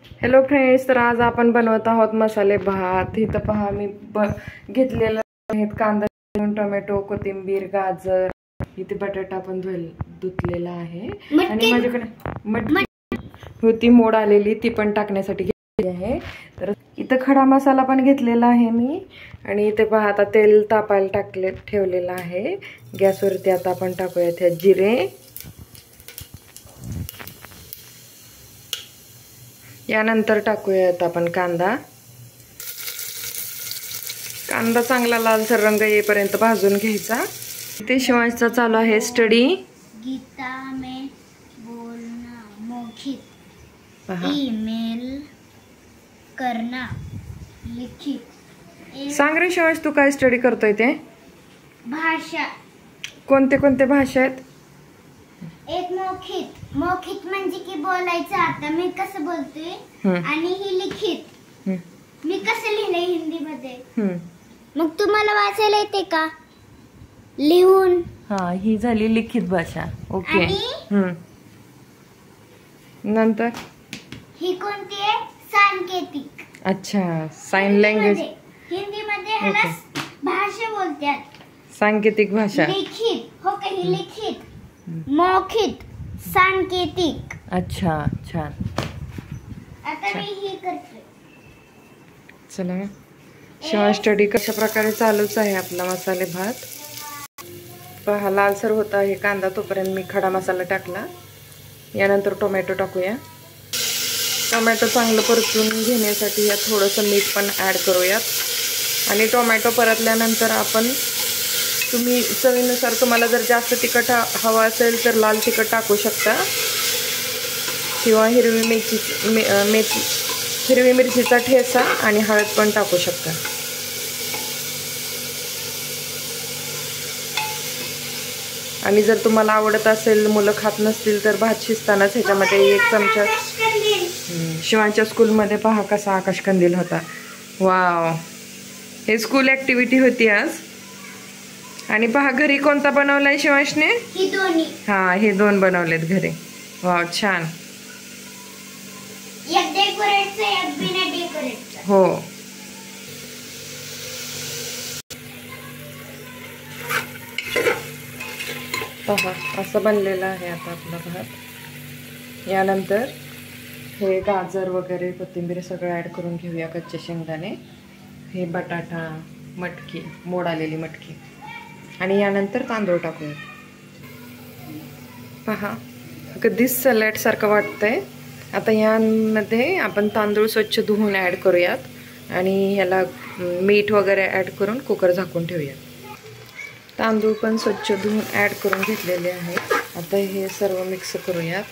Hello friends, तर आज आपण बनवत आहोत मसाले भात। इथं पहा मी घेतलेला आहेत कांदा, टोमॅटो, कोथिंबीर, गाजर, इथे बटाटा पण धुतलेला आहे आणि माझ्याकडे मटकी होती मोड आलेली, ती पण टाकण्यासाठी घेतली आहे। तर इथं खडा मसाला पण घेतलेला आहे मी आणि इथे पहा आता तेल तापायला ठेवलेलं आहे गॅसवरती। आता आपण टाकूया त्यात जिरे, यानंतर टाकूयात आपण कांदा। कांदा चांगला लालसर रंग येईपर्यंत भाजून घ्यायचा। इथे शिवांशचा चालू आहे स्टडी। गीता में बोलना मौखिक, ईमेल करना लिखित। सांग रे शिवांश, तू काय स्टडी करतोय ते? भाषा। कोणते कोणते भाषा आहेत? एक मौखिक, मौखिक म्हणजे की बोलायचं आता मी कसं बोलतोय, आणि ही लिखित मी कसं लिहिलंय हिंदी मध्ये। मग तुम्हाला वाचायला येते का लिहून? हा, ही झाली लिखित भाषा। ओके। नंतर ही कोणती आहे? सांकेतिक। अच्छा, साइन लँग्वेज। हिंदी मध्ये ह्याला भाषा बोलतात, सांकेतिक भाषा। लिखित हो काही लिखित, मौखिक, सांकेतिक। अच्छा, छान। आता मी ही करते। चला, शिवांश स्टडी कशा प्रकारे चालूच आहे आपला मसाले भात। पहा लालसर होता आहे कांदा, तोपर्यंत मी खडा मसाला टाकला। यानंतर टोमॅटो टाकूया। टोमॅटो चांगलं परतून घेण्यासाठी यात थोडंसं मीठ पण ॲड करूयात आणि टोमॅटो परतल्यानंतर आपण तुम्ही चवीनुसार, तुम्हाला जर जास्त तिखट हवं असेल तर लाल तिखट टाकू शकता किंवा हिरवी मिरचीचा ठेचा आणि हळद पण टाकू शकता। आणि जर तुम्हाला आवडत असेल, मुलं खात नसतील तर भात शिजतानाच ह्याच्यामध्ये 1 चमचा, शिवांच्या स्कूलमध्ये पहा कसा आकाशकंदील होता। वाव, हे स्कूल ॲक्टिव्हिटी होती आज। आणि पहा घरी कोणता बनवलाय शिवांशने? ही दोन्ही। हा, हे 2 बनवलेत घरी। वाव, छान। एक डेकोरेटचं, एक बिना डेकोरेटचं। हो। पहा असं बनलेलं आहे आता आपला भात। यानंतर हे गाजर वगैरे, कोथिंबीर सगळं ॲड करून घेऊया, कच्चे शेंगदाणे, हे बटाटा, मटकी, मोड आलेली मटकी, आणि यानंतर तांदूळ टाकूया। पहा कधीच सॅलड सारखं वाटतंय। आता यामध्ये आपण तांदूळ स्वच्छ धुवून ॲड करूयात आणि ह्याला मीठ वगैरे ॲड करून कुकर झाकून ठेवूयात। तांदूळ पण स्वच्छ धुवून ॲड करून घेतलेले आहेत। आता हे सर्व मिक्स करूयात।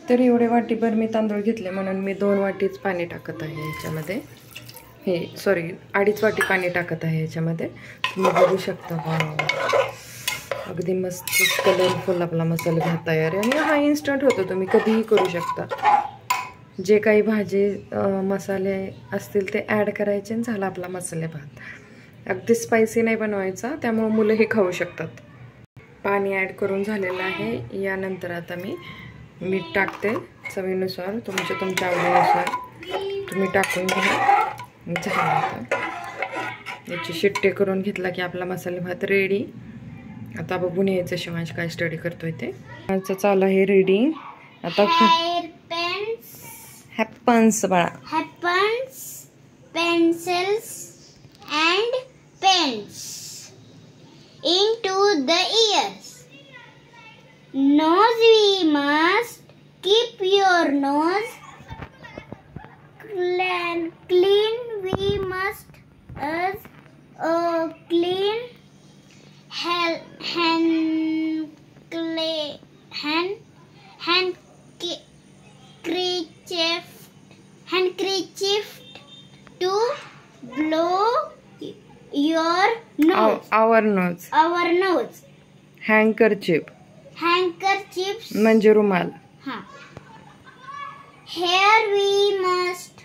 तर एवढे वाटीभर मी तांदूळ घेतले म्हणून मी 2 वाटीच पाणी टाकत आहे ह्याच्यामध्ये। हे सॉरी, 2.5 वाटी पाणी टाकत आहे ह्याच्यामध्ये। तुम्ही बघू शकता, वाव, अगदी मस्त कलरफुल आपला मसाला भात तयार आहे। आणि हा इन्स्टंट होतो, तुम्ही कधीही करू शकता। जे काही भाजी मसाले असतील ते ॲड करायचे आणि झाला आपला मसाले भात। अगदी स्पायसी नाही बनवायचा, त्यामुळे मुलंही खाऊ शकतात। पाणी ॲड करून झालेलं आहे। यानंतर आता मी मीठ टाकते चवीनुसार, तुमच्या आवडीनुसार तुम्ही टाकून घ्या। झालं आता, याची शिट्टी करून घेतला की आपला मसाले भात रेडी। आता बघून यायचं शिवांश काय स्टडी करतोय ते। आमचं चालू आहे रेडी। आता हॅपन्स बाळा, happens, pencils and pens into the ears. Nose, we must keep your nose clean. We must clean handkerchief to blow your nose. Our nose. Our nose. Handkerchief. Handkerchiefs म्हणजे रुमाल. Here we must